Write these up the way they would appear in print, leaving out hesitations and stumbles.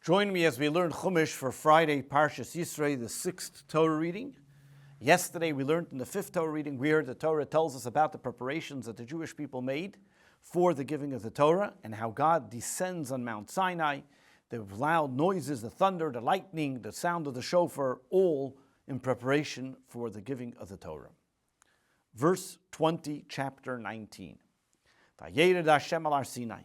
Join me as we learn Chumash for Friday, Parshas Yisro, the 6th Torah reading. Yesterday we learned in the 5th Torah reading where the Torah tells us about the preparations that the Jewish people made for the giving of the Torah and how God descends on Mount Sinai, the loud noises, the thunder, the lightning, the sound of the shofar, all in preparation for the giving of the Torah. Verse 20, chapter 19. Vayered Hashem al Har Sinai.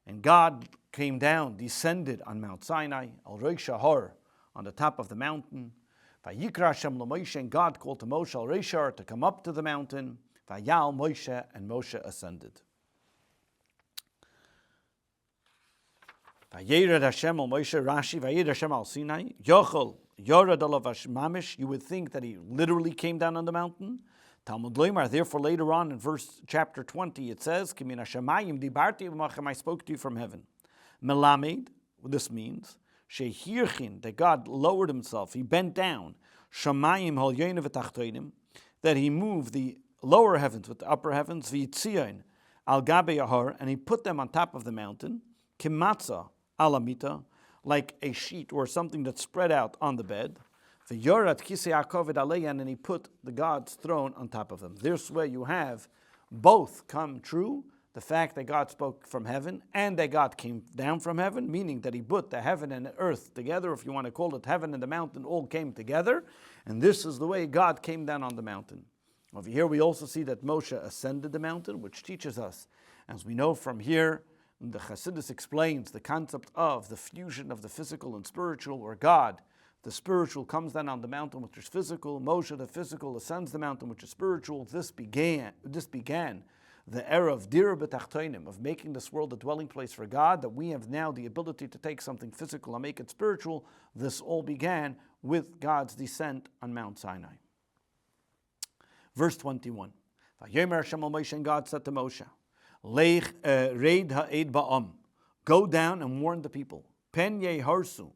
And God came down, descended on Mount Sinai, al Rosh Har, on the top of the mountain. Vayikra Hashem LaMoshe, and God called to Moshe al Rosh Har to come up to the mountain. Vayal Moshe, and Moshe ascended. Vayered Hashem al Moshe, Rashi, Vayered Hashem al Sinai, Yochel, Yorad alav Mamish. You would think that he literally came down on the mountain. Talmud Leimar, therefore later on in chapter 20, it says, Kimin Hashemayim dibarti v'machem, I spoke to you from heaven. Melamed, this means, Shehirchin, that God lowered himself, he bent down, Shamayim hol yonim v'tachtonim, that he moved the lower heavens with the upper heavens, v'yitzion al gabe yahar, and he put them on top of the mountain, kimatza alamita, like a sheet or something that's spread out on the bed, and he put the God's throne on top of them. This way you have both come true, the fact that God spoke from heaven and that God came down from heaven, meaning that he put the heaven and the earth together, if you want to call it heaven and the mountain, all came together, and this is the way God came down on the mountain. Over here we also see that Moshe ascended the mountain, which teaches us, as we know from here, the Chassidus explains the concept of the fusion of the physical and spiritual, where God, the spiritual, comes down on the mountain, which is physical. Moshe, the physical, ascends the mountain, which is spiritual. This began the era of Dira B'Tachtonim, of making this world a dwelling place for God, that we have now the ability to take something physical and make it spiritual. This all began with God's descent on Mount Sinai. Verse 21. Vayomer Hashem al Moshe, and God said to Moshe, Leich reid ha'ed ba'am, go down and warn the people. Ben yeharsu,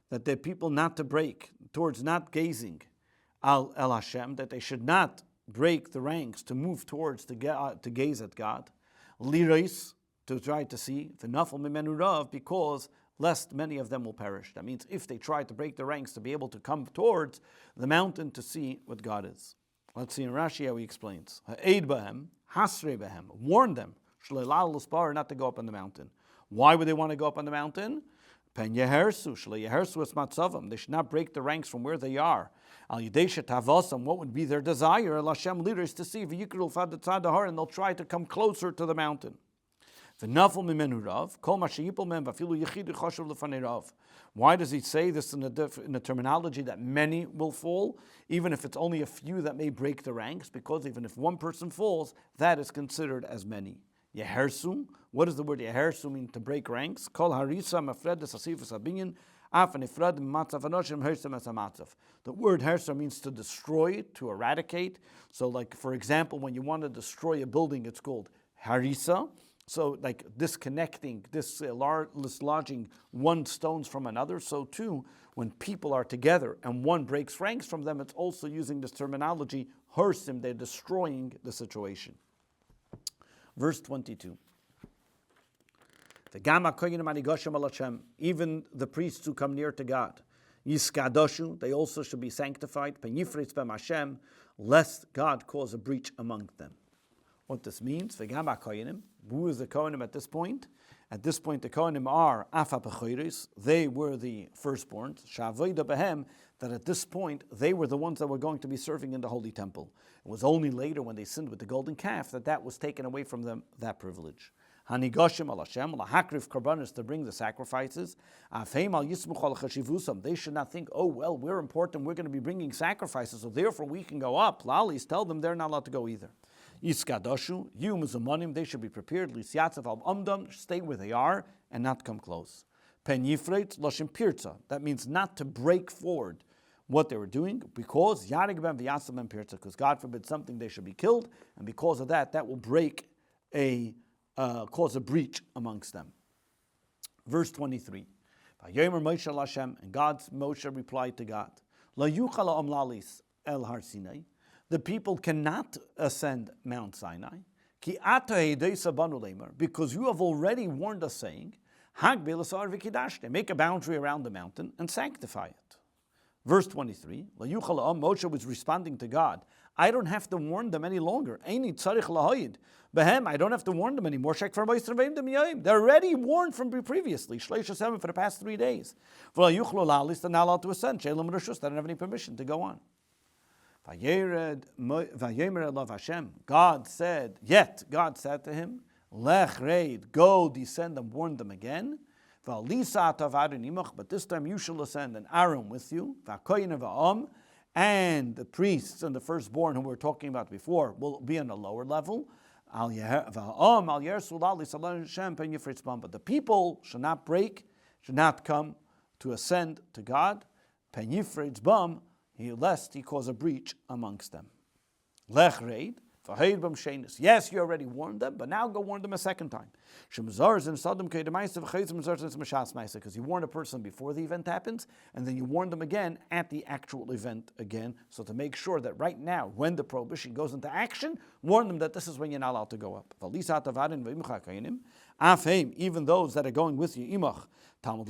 that the people not to break, towards not gazing al El Hashem, that they should not break the ranks to move towards to gaze at God. Lirais, to try to see, v'nafal mimenu rav, because lest many of them will perish. That means if they try to break the ranks to be able to come towards the mountain to see what God is. Let's see in Rashi how he explains. Ha'ed bahem, hasre bahem, warn them, shleilal l'spar, not to go up on the mountain. Why would they want to go up on the mountain? Pen yehersu, shle yehersu es matzavam. They should not break the ranks from where they are. Al yidesha tavasam, what would be their desire? El Hashem leaders to see v'yikru fad har, and they'll try to come closer to the mountain. V'nafal mimenu rav, kol ma sheyipol mem v'afilu yechidu chashuv lefanei rav. Why does he say this in the terminology that many will fall, even if it's only a few that may break the ranks? Because even if one person falls, that is considered as many. Yehersu, what does the word yehersu mean? To break ranks. Kol harisa mafred asasifus abinyan af nifrad matzav anoshim hersam as amatzav. The word hersa means to destroy, to eradicate. So, like for example, when you want to destroy a building, it's called harisa. So, like disconnecting, dislodging one stones from another. So, too, when people are together and one breaks ranks from them, it's also using this terminology hersim. They're destroying the situation. Verse 22. Even the priests who come near to God, Yiskadoshu, they also should be sanctified, lest God cause a breach among them. What this means, who is the Kohanim at this point? At this point, the Kohanim are Afa B'choiris, they were the firstborns, Shavoida Behem, that at this point, they were the ones that were going to be serving in the Holy Temple. It was only later when they sinned with the golden calf that was taken away from them, that privilege. Hanigoshim al Hashem, lahakrif karbanis, to bring the sacrifices. Afheim al yismuch al chashivusam, they should not think, oh well, we're important, we're going to be bringing sacrifices, so therefore we can go up. Lalis, tell them they're not allowed to go either. Yiskadoshu, you muzumanim, they should be prepared. Lisyatzav al amdam, stay where they are and not come close. Pen yifreit loshim pirza, that means not to break forward what they were doing, because yarig ben v'yasam ben pirza, because God forbid something, they should be killed, and because of that will break cause a breach amongst them. Verse 23. Vayomer Moshe al Hashem, and Moshe replied to God, La yuchal amlalis el Har Sinai. The people cannot ascend Mount Sinai, because you have already warned us, saying, Make a boundary around the mountain and sanctify it. Verse 23, Moshe was responding to God. I don't have to warn them any longer. I don't have to warn them anymore. They're already warned from previously, for the past 3 days. They're not allowed to ascend. They don't have any permission to go on. God said to him, Lech reid, go descend and warn them again. But this time you shall ascend, and Aaron with you. And the priests and the firstborn who we were talking about before will be on a lower level. But the people should not break, should not come to ascend to God, lest he cause a breach amongst them. Lech reid. Yes, you already warned them, but now go warn them a second time. Because you warn a person before the event happens, and then you warn them again at the actual event again. So to make sure that right now, when the prohibition goes into action, warn them that this is when you're not allowed to go up. Even those that are going with you, now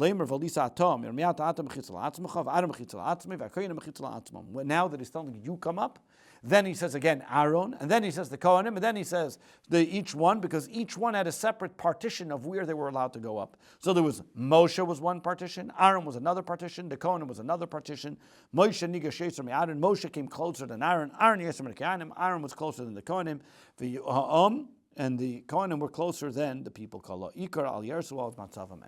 that he's telling you come up, then he says again Aaron, and then he says the Kohanim, and then he says each one, because each one had a separate partition of where they were allowed to go up. So there was Moshe was one partition, Aaron was another partition, the Kohanim was another partition. Moshe came closer than Aaron. Aaron was closer than the Kohanim. And the Kohanim were closer than the people. And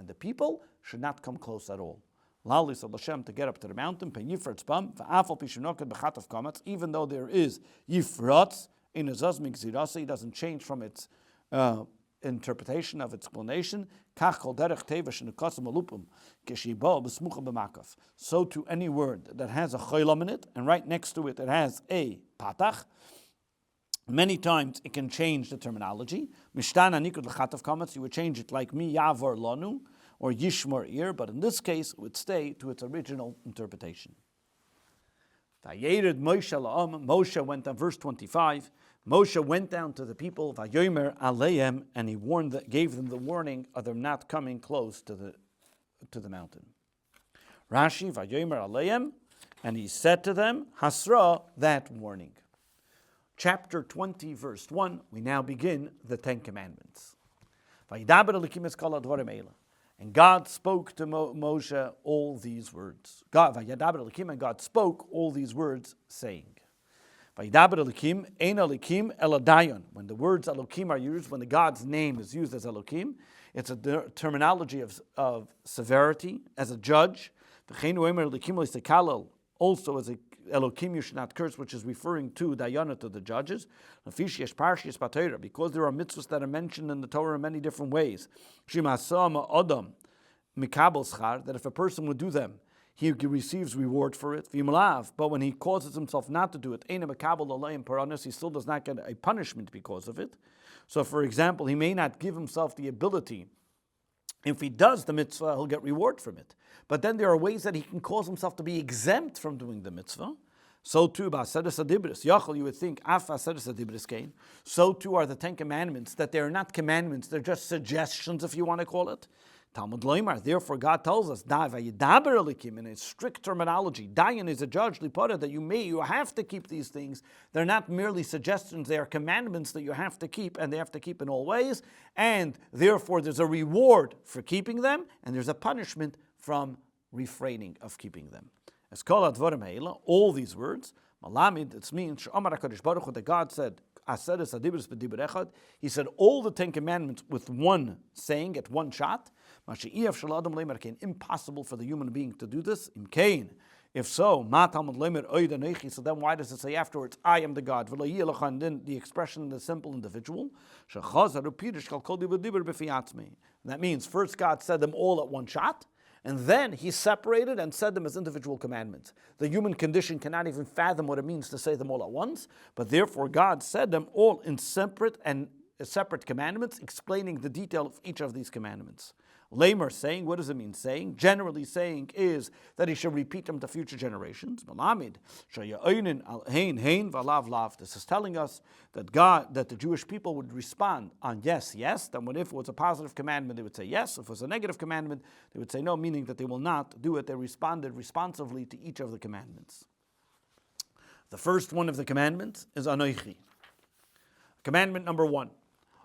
the people should not come close at all. To get up to the mountain, even though there is Yifratz in a Zazmik Zirasa, it doesn't change from its interpretation of its explanation. So to any word that has a cholam in it, and right next to it has a patach, many times it can change the terminology. You would change it like mi yavor lanu, or Yishmor Ir, but in this case, it would stay to its original interpretation. Moshe went down, verse 25, Moshe went down to the people, Vayomer Aleim, and he gave them the warning of them not coming close to the mountain. Rashi, Vayomer Aleim, and he said to them, Hasra, that warning. Chapter 20, verse 1, we now begin the Ten Commandments. And God spoke to Moshe all these words. And God spoke all these words, saying, When the words Elokim are used, when the God's name is used as Elokim, it's a terminology of severity, as a judge. Also as a Elokim, you should not curse, which is referring to Dayana, to the judges. Because there are mitzvahs that are mentioned in the Torah in many different ways. That if a person would do them, he receives reward for it. But when he causes himself not to do it, he still does not get a punishment because of it. So for example, he may not give himself the ability. If he does the mitzvah, he'll get reward from it. But then there are ways that he can cause himself to be exempt from doing the mitzvah. So too, you would think, so too are the Ten Commandments, that they're not commandments, they're just suggestions, if you want to call it. Talmud Loimar, therefore God tells us, in a strict terminology, Dayan is a judge, that you have to keep these things. They're not merely suggestions, they are commandments that you have to keep, and they have to keep in all ways, and therefore there's a reward for keeping them, and there's a punishment from refraining of keeping them. As kol advarim ha'ela, all these words, malamid, it means that God said, He said all the Ten Commandments with one saying, at one shot. Impossible for the human being to do this. If so, so then why does it say afterwards, I am the God? And then the expression of the simple individual. That means first God said them all at one shot, and then he separated and said them as individual commandments. The human condition cannot even fathom what it means to say them all at once, but therefore God said them all in separate commandments, explaining the detail of each of these commandments. Lamer saying, what does it mean saying? Generally saying is that he should repeat them to future generations. This is telling us that the Jewish people would respond on yes, yes. Then if it was a positive commandment, they would say yes. If it was a negative commandment, they would say no, meaning that they will not do it. They responded responsively to each of the commandments. The first one of the commandments is Anoichi. Commandment number 1.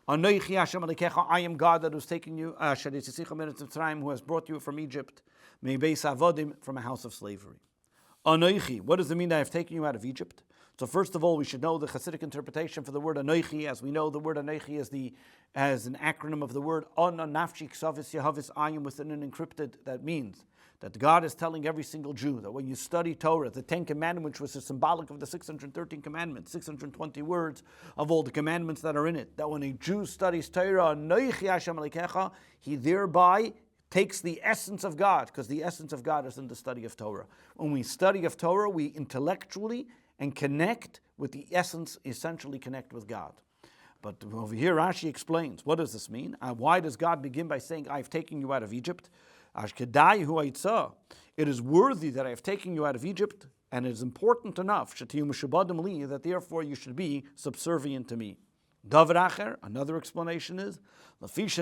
Anoichi Hashem Elokecha, I am God that was taking you, who has brought you from Egypt, from a house of slavery. Anoichi, what does it mean that I have taken you out of Egypt? So first of all, we should know the Hasidic interpretation for the word Anoichi. As we know, the word Anoichi is an acronym of the word Ana Nafshi Ksavis Yehavis Ayim within an encrypted. That means that God is telling every single Jew that when you study Torah, the 10 Commandments, which is symbolic of the 613 commandments, 620 words of all the commandments that are in it, that when a Jew studies Torah, Anoichi Hashem Elokecha, he thereby takes the essence of God, because the essence of God is in the study of Torah. When we study of Torah, we intellectually and connect with the essence, essentially connect with God. But over here, Rashi explains, what does this mean? Why does God begin by saying, I've taken you out of Egypt? It is worthy that I have taken you out of Egypt, and it is important enough that therefore you should be subservient to me. Another explanation is because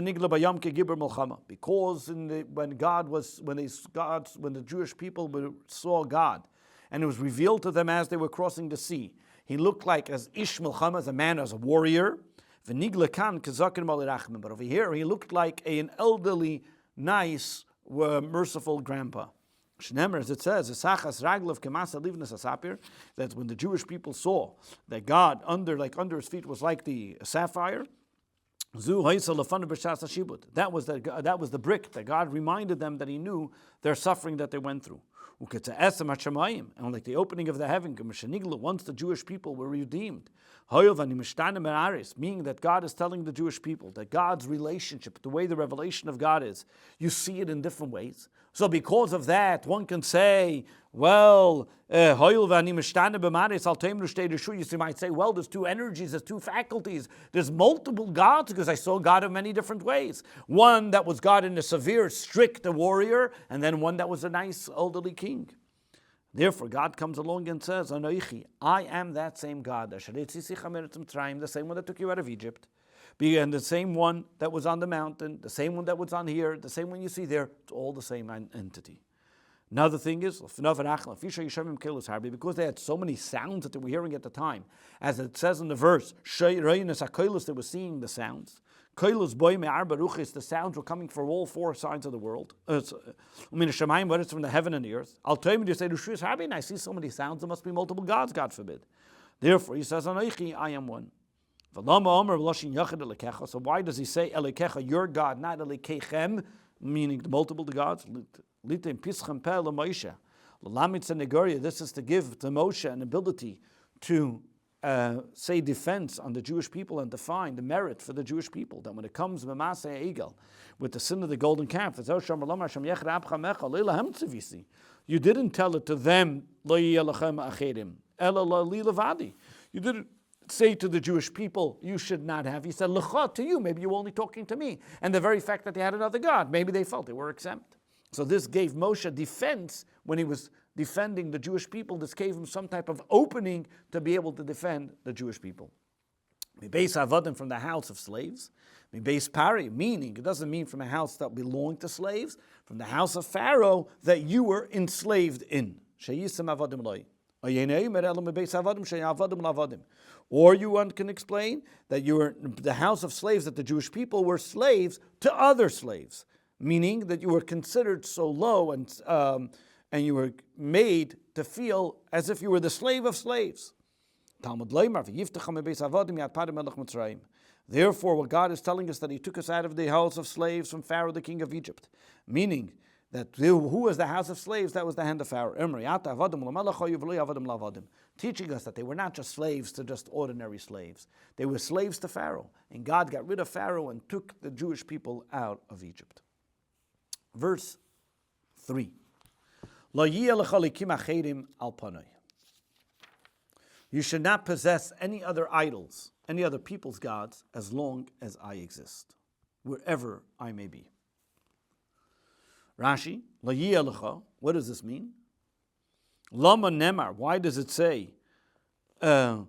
when the Jewish people saw God, and it was revealed to them as they were crossing the sea, he looked like as Ish Milchama, as a man, as a warrior. But over here, he looked like an elderly, nice, merciful grandpa. As it says, that when the Jewish people saw that God under his feet was like the sapphire, that was the brick that God reminded them that he knew their suffering that they went through. And like the opening of the heaven, once the Jewish people were redeemed, meaning that God is telling the Jewish people that God's relationship, the way the revelation of God is, you see it in different ways. So because of that, one can say, well, you might say, well, there's two energies, there's two faculties, there's multiple gods, because I saw God in many different ways. One that was God in a severe, strict warrior, and then one that was a nice, elderly king. Therefore, God comes along and says, I am that same God, the same one that took you out of Egypt, and the same one that was on the mountain, the same one that was on here, the same one you see there, it's all the same entity. Another thing is, because they had so many sounds that they were hearing at the time, as it says in the verse, they were seeing the sounds. The sounds were coming from all four sides of the world. Whether it's from the heaven and the earth. I'll tell you, say, I see so many sounds, there must be multiple gods, God forbid. Therefore, he says, I am one. So why does he say, Elokecha, your God, not Elokechem, meaning the multiple gods? This is to give to Moshe an ability to say defense on the Jewish people and define the merit for the Jewish people. That when it comes with the sin of the golden calf, you didn't tell it to them, you didn't say to the Jewish people, you should not have. He said, L'cha, to you, maybe you're only talking to me. And the very fact that they had another God, maybe they felt they were exempt. So this gave Moshe defense when he was defending the Jewish people. This gave him some type of opening to be able to defend the Jewish people. Mibeis Avadim, from the house of slaves. Mibeis Pari, meaning, it doesn't mean from a house that belonged to slaves, from the house of Pharaoh that you were enslaved in. Sheyisem Avadim Loi. Or one can explain that you were the house of slaves, that the Jewish people were slaves to other slaves, meaning that you were considered so low and you were made to feel as if you were the slave of slaves. Therefore, what God is telling us, that he took us out of the house of slaves from Pharaoh, the king of Egypt, meaning that who was the house of slaves? That was the hand of Pharaoh. Teaching us that they were not just slaves to just ordinary slaves. They were slaves to Pharaoh. And God got rid of Pharaoh and took the Jewish people out of Egypt. Verse 3. You should not possess any other idols, any other people's gods, as long as I exist, wherever I may be. Rashi, lo yiyeh lecha. What does this mean? Lama nemar. Why does it say lecha?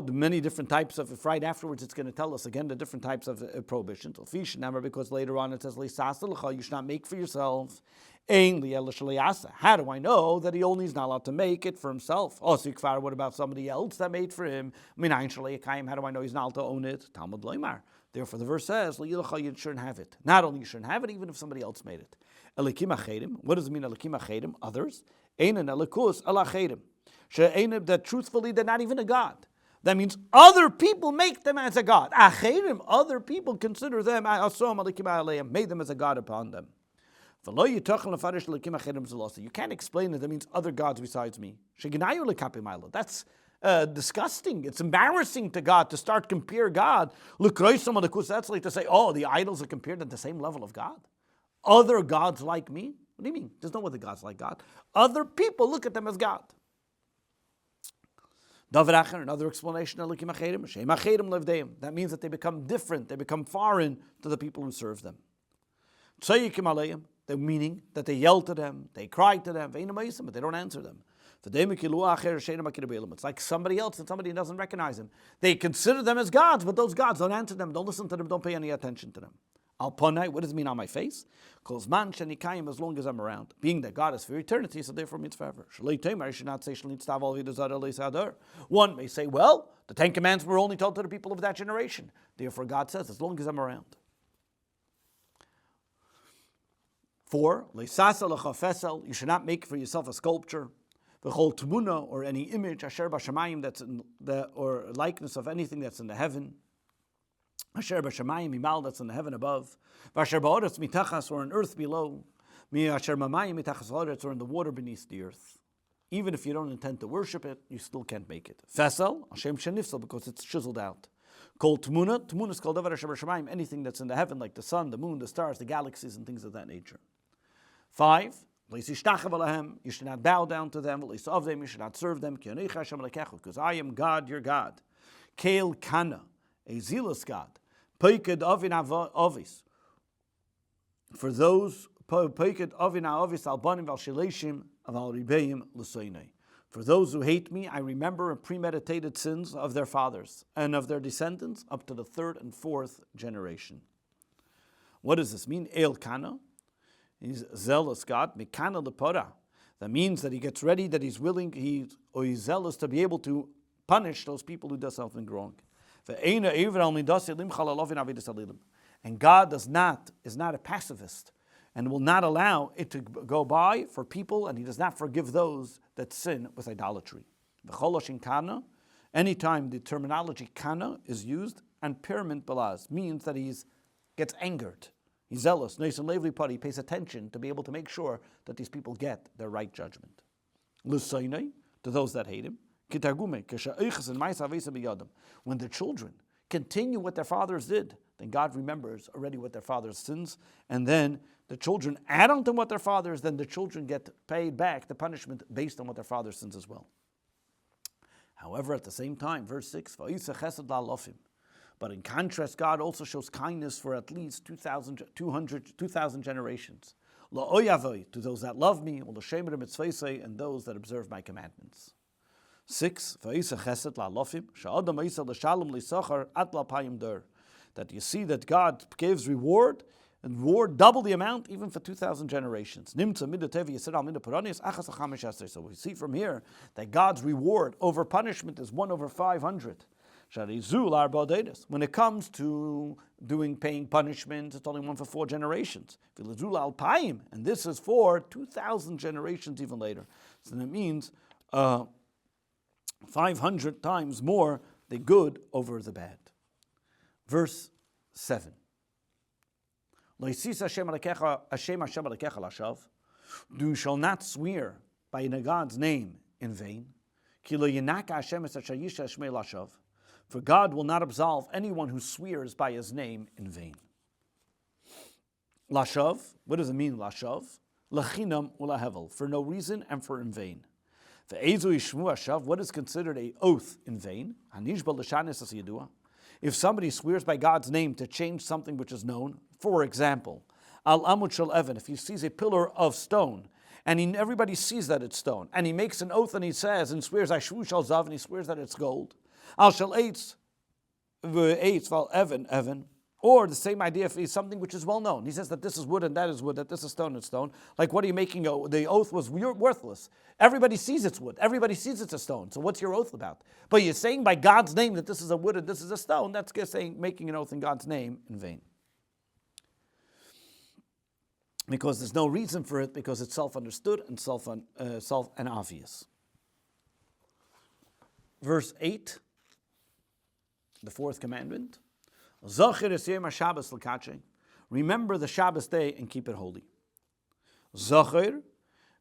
Many different types of. If right afterwards it's going to tell us again the different types of prohibitions. Fish nemar, because leter on it says leisasa lecha. You should not make for yourselves. Ein li'el shaliasa. How do I know that he only is not allowed to make it for himself? Oh, so what about somebody else that made for him? Minayin shalayakayim. How do I know he's not allowed to own it? Talmud loymar. Therefore, the verse says, you shouldn't have it. Not only you shouldn't have it, even if somebody else made it. Elikim achedim. What does it mean, elikim achedim? Others. Einan elikus alachedim. She'einim, that truthfully they're not even a god. That means other people make them as a god. Achedim, other people consider them, asom elikim aleim, made them as a god upon them. You can't explain it. That means other gods besides me. That's disgusting. It's embarrassing to God to start compare God. That's like to say, oh, the idols are compared at the same level of God. Other gods like me? What do you mean? There's no other gods like God. Other people look at them as God. Another explanation. That means that they become different. They become foreign to the people who serve them. The meaning that they yell to them, they cry to them, but they don't answer them. It's like somebody else and somebody doesn't recognize them. They consider them as gods, but those gods don't answer them, don't listen to them, don't pay any attention to them. Alponai, what does it mean on my face? As long as I'm around. Being that God is for eternity, so therefore means forever. I should not say, one may say, well, the 10 Commandments were only told to the people of that generation. Therefore God says, as long as I'm around. 4, you should not make for yourself a sculpture, or any image, asher b'shamayim, that's in the, or likeness of anything that's in the heaven, asher b'shamayim imal, that's in the heaven above, v'asher ba'oretz mitachas, or in earth below, asher mamayim mitachas ha'oretz, or in the water beneath the earth. Even if you don't intend to worship it, you still can't make it. Fesel, Hashem shenifsel, because it's chiseled out. Kol tmuna is called davar asher b'shamayim, anything that's in the heaven, like the sun, the moon, the stars, the galaxies, and things of that nature. 5, you should not bow down to them, you should not serve them, because I am God, your God. Kael kana, a zealous God. Poiked ovin avis. For those, poiked ovin avis albanim val shileshim aval ribeim l'soinei. For those who hate me, I remember premeditated sins of their fathers and of their descendants up to the 3rd and 4th generation. What does this mean? El kana. He's zealous God, mikana lepora. That means that he gets ready, that he's willing, he's zealous to be able to punish those people who do something wrong. And God is not a pacifist and will not allow it to go by for people, and he does not forgive those that sin with idolatry. Anytime the terminology kana is used, and permint balaz means that he gets angered. He's zealous. He pays attention to be able to make sure that these people get their right judgment. To those that hate him. When the children continue what their fathers did, then God remembers already what their fathers' sins, and then the children add on to what their fathers, then the children get paid back the punishment based on what their fathers' sins as well. However, at the same time, verse 6, but in contrast, God also shows kindness for at least 2,000 generations. To those that love me, and those that observe my commandments. 6. That you see that God gives reward, and reward double the amount even for 2,000 generations. So we see from here that God's reward over punishment is 1/500. When it comes to paying punishment, it's only 1 for 4 generations. And this is for 2,000 generations even later. So that means 500 times more the good over the bad. Verse 7. You shall not swear by God's name in vain. For God will not absolve anyone who swears by his name in vain. Lashav, what does it mean, lashav? Lachinam ulahevel, for no reason and for in vain. What is considered an oath in vain? If somebody swears by God's name to change something which is known, for example, al amud shel even, if he sees a pillar of stone, and everybody sees that it's stone, and he makes an oath and he says and swears, Ashvu shel zav, and he swears that it's gold. Al shel eitz val even. Or the same idea if it's something which is well known. He says that this is wood and that is wood, that this is stone and stone. Like, what are you making? The oath was worthless. Everybody sees it's wood. Everybody sees it's a stone. So what's your oath about? But you're saying by God's name that this is a wood and this is a stone. That's saying making an oath in God's name in vain. Because there's no reason for it, because it's self-understood and self and obvious. Verse 8, the fourth commandment. Remember the Shabbos day and keep it holy. Zachir.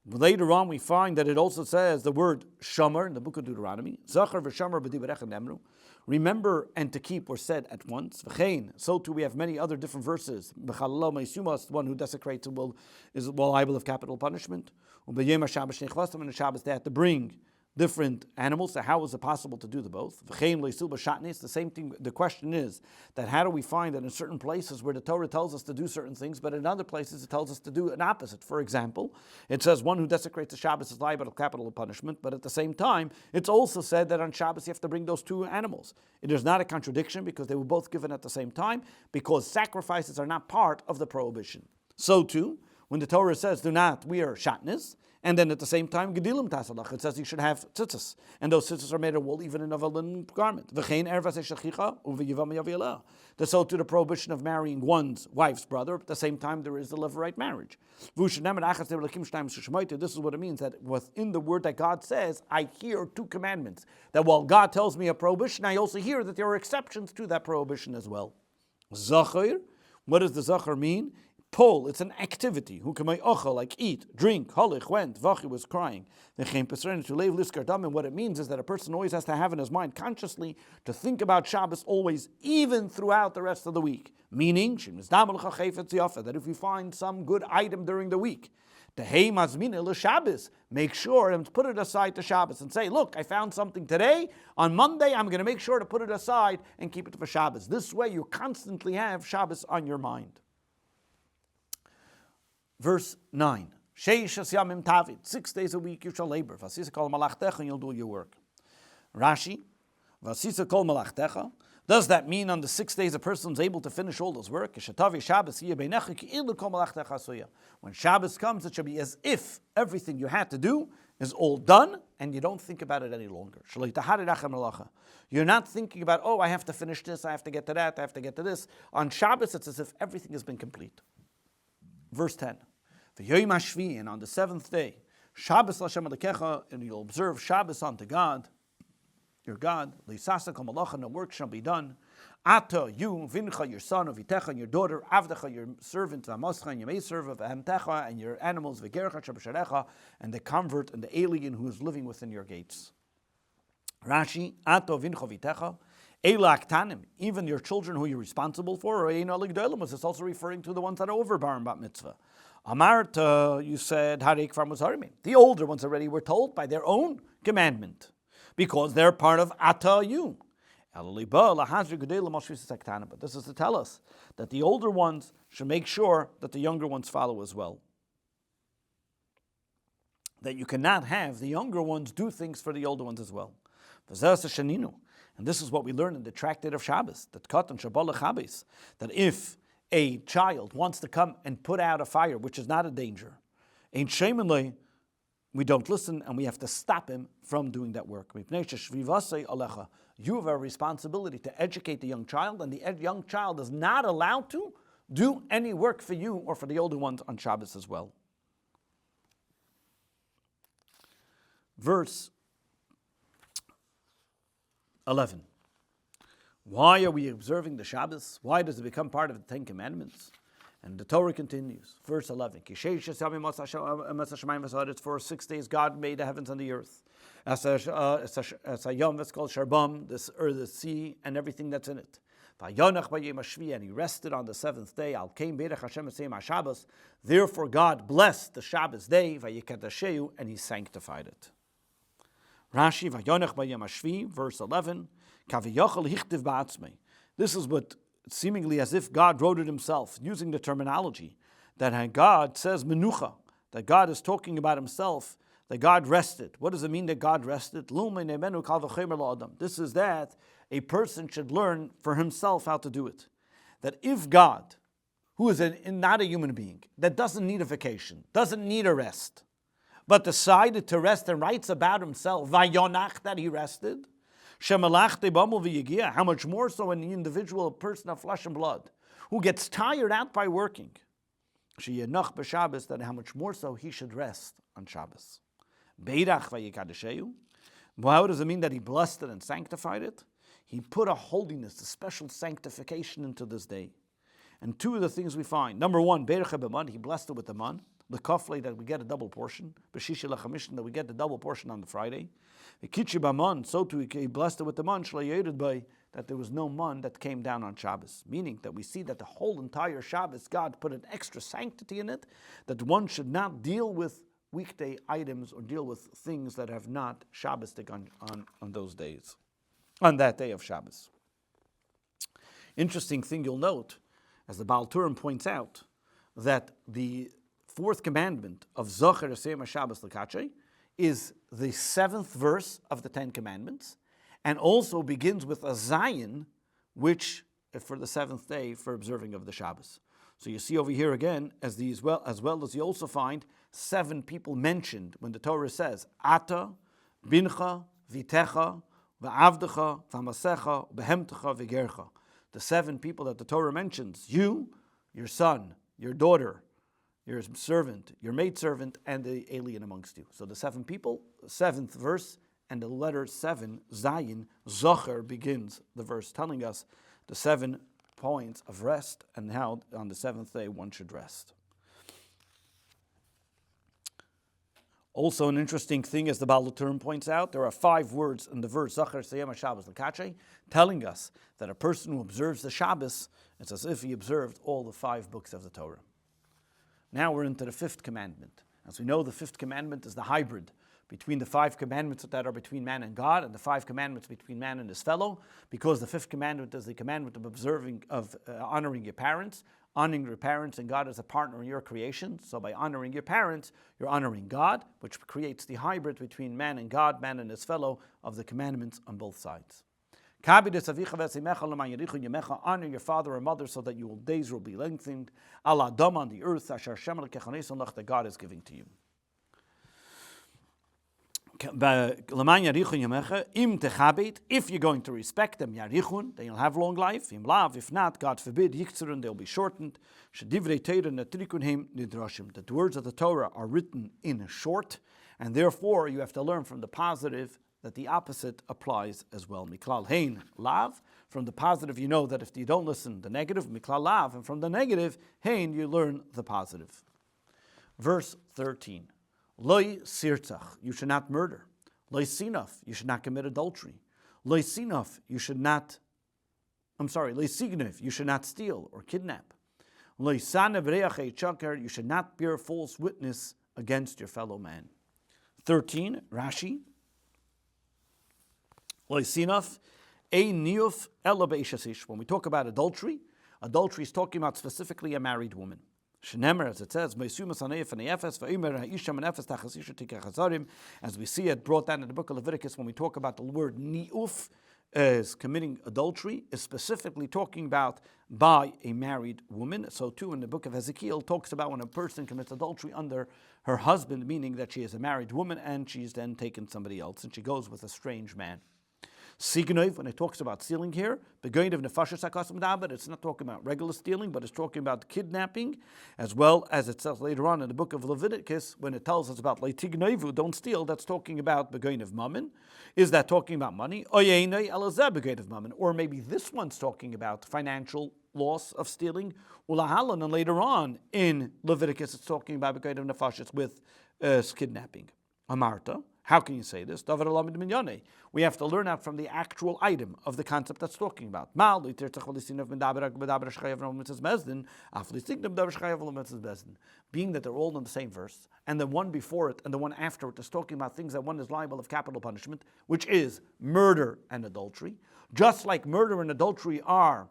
Later on, we find that it also says the word shomer in the book of Deuteronomy. Zachir v'shomer b'divrech nemru. Remember and to keep were said at once. V'chein. So too we have many other different verses. B'chalalo meisumas, the one who desecrates is liable of capital punishment. U'b'yem Shabbos nechvastam, and the Shabbos they had to bring different animals. So how is it possible to do the both? The same thing. The question is that how do we find that in certain places where the Torah tells us to do certain things, but in other places it tells us to do an opposite? For example, it says one who desecrates the Shabbos is liable to capital punishment, but at the same time, it's also said that on Shabbos you have to bring those two animals. It is not a contradiction because they were both given at the same time, because sacrifices are not part of the prohibition. So too, when the Torah says do not wear shatnez, and then at the same time, Gedilim Tasalach, it says you should have tzitzis. And those tzitzis are made of wool, even in a linen garment. So to the prohibition of marrying one's wife's brother, at the same time there is the levirate marriage. This is what it means, that within the word that God says, I hear two commandments. That while God tells me a prohibition, I also hear that there are exceptions to that prohibition as well. Zachir, what does the Zachir mean? Pol, it's an activity. Who can like eat, drink, holich, went, vachi was crying. And what it means is that a person always has to have in his mind consciously to think about Shabbos always, even throughout the rest of the week. Meaning, that if you find some good item during the week, make sure and put it aside to Shabbos and say, look, I found something today. On Monday, I'm going to make sure to put it aside and keep it for Shabbos. This way, you constantly have Shabbos on your mind. Verse 9. 6 days a week you shall labor. And you'll do your work. Rashi. Does that mean on the 6 days a person is able to finish all his work? When Shabbos comes, it should be as if everything you had to do is all done and you don't think about it any longer. You're not thinking about, I have to finish this, I have to get to that, I have to get to this. On Shabbos, it's as if everything has been complete. Verse 10. And on the seventh day, Shabbos Lashem Alekecha, and you'll observe Shabbos unto God, your God. Leisasa kol malacha, no work shall be done. Ata, you, Vincha, your son, Vitecha, and your daughter, Avdecha, your servant, Vamascha, and your maidservant, V'hamtecha, and your animals, V'gercha, Shabasharecha, and the convert and the alien who is living within your gates. Rashi, Ata, Vincha, Vitecha, Elak Tanim, even your children who you're responsible for, or Ein Aligdolim, it's also referring to the ones that are over Bar Bat Mitzvah. Amarta, you said, Harek Farmos Harimim. The older ones already were told by their own commandment, because they're part of Ata you. But this is to tell us that the older ones should make sure that the younger ones follow as well. That you cannot have the younger ones do things for the older ones as well. And this is what we learn in the Tractate of Shabbos, that if a child wants to come and put out a fire, which is not a danger, ain't shamanly, we don't listen and we have to stop him from doing that work. You have a responsibility to educate the young child, and the young child is not allowed to do any work for you or for the older ones on Shabbos as well. Verse 11. Why are we observing the Shabbos? Why does it become part of the Ten Commandments? And the Torah continues. Verse 11. It's for 6 days God made the heavens and the earth. As a yom, it's called Sharbam, this earth, the sea, and everything that's in it. And he rested on the seventh day. Therefore God blessed the Shabbos day, and he sanctified it. Rashi, verse 11. This is what seemingly as if God wrote it himself, using the terminology that God says menucha, that God is talking about himself, that God rested. What does it mean that God rested? This is that a person should learn for himself how to do it. That if God, who is not a human being, that doesn't need a vacation, doesn't need a rest, but decided to rest and writes about himself, Vayonach, that he rested, how much more so an individual person of flesh and blood, who gets tired out by working, that how much more so he should rest on Shabbos. How does it mean that he blessed it and sanctified it? He put a holiness, a special sanctification into this day. And two of the things we find. Number one, he blessed it with the man. The kafle, that we get a double portion. B'shishi l'chamishin, that we get the double portion on the Friday. The kitchi b'man, so too he blessed it with the man, that there was no man that came down on Shabbos. Meaning that we see that the whole entire Shabbos, God put an extra sanctity in it, that one should not deal with weekday items or deal with things that have not Shabbostic on those days, on that day of Shabbos. Interesting thing you'll note, as the Baal Turim points out, that the fourth commandment of Zocher Esem Shabbos L'Kache is the 7th verse of the 10 Commandments, and also begins with a Zayin, which for the 7th day for observing of the Shabbos. So you see over here again, as well as you also find 7 people mentioned when the Torah says Ata, Bincha, Vitecha, Va'avdecha, V'amasecha, Behemtecha, V'gercha. The 7 people that the Torah mentions: you, your son, your daughter, your servant, your maidservant, and the alien amongst you. So the 7 people, 7th verse, and the letter 7, Zayin, Zocher, begins the verse telling us the 7 points of rest and how on the 7th day one should rest. Also, an interesting thing, as the Baal Turim points out, there are 5 words in the verse Zachar Seyem Shabbos L'Kache, telling us that a person who observes the Shabbos, it's as if he observed all the 5 books of the Torah. Now we're into the 5th commandment. As we know, the 5th commandment is the hybrid between the 5 commandments that are between man and God and the 5 commandments between man and his fellow, because the 5th commandment is the commandment of honoring your parents. Honoring your parents and God as a partner in your creation. So by honoring your parents, you're honoring God, which creates the hybrid between man and God, man and his fellow, of the commandments on both sides. Honor your father and mother so that your days will be lengthened. Allah dam on the earth, that God is giving to you. If you're going to respect them, then you'll have long life. If not, God forbid, they'll be shortened. The words of the Torah are written in short, and therefore you have to learn from the positive that the opposite applies as well. Miklal hein lav. From the positive, you know that if you don't listen, the negative. Miklal lav. And from the negative, hein, you learn the positive. Verse 13. Loi sirtzach, you should not murder. Loi sinaf, you should not commit adultery. Loi sinaf, you should not steal or kidnap. Loi sanev reach chakar, you should not bear false witness against your fellow man. 13, Rashi. Loi sinaf, ein niuf ela beishasish. When we talk about adultery is talking about specifically a married woman. Shenemer, as it says, as we see it brought down in the book of Leviticus, when we talk about the word ni'uf as committing adultery, is specifically talking about by a married woman. So too in the book of Ezekiel talks about when a person commits adultery under her husband, meaning that she is a married woman and she's then taken somebody else and she goes with a strange man. Signov, when it talks about stealing here, begoin of nefashos hakasim daber, it's not talking about regular stealing, but it's talking about kidnapping, as well as it says later on in the book of Leviticus, when it tells us about leitignoivu, don't steal, that's talking about begoin of mammon. Is that talking about money? Oyeinei elazeh begoin of mammon. Or maybe this one's talking about financial loss of stealing. Ulahalan, and later on in Leviticus, it's talking about begoin of nefashos with kidnapping. Amarta. How can you say this? We have to learn out from the actual item of the concept that's talking about. Being that they're all in the same verse, and the one before it and the one after it is talking about things that one is liable of capital punishment, which is murder and adultery. Just like murder and adultery are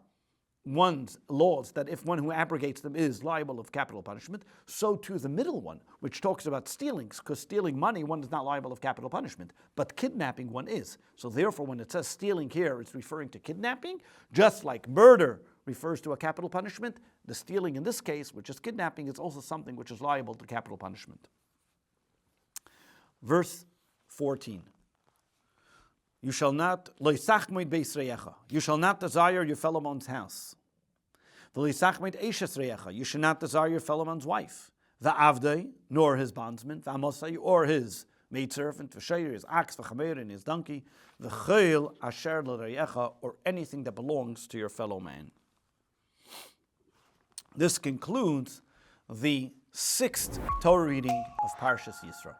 one's laws that if one who abrogates them is liable of capital punishment, so too the middle one, which talks about stealing, because stealing money, one is not liable of capital punishment, but kidnapping one is. So therefore, when it says stealing here, it's referring to kidnapping, just like murder refers to a capital punishment, the stealing in this case, which is kidnapping, is also something which is liable to capital punishment. Verse 14. You shall not desire your fellow man's house. You should not desire your fellow man's wife. Nor his bondsman, or his maidservant, his ox, and his donkey, or anything that belongs to your fellow man. This concludes the 6th Torah reading of Parshas Yisro.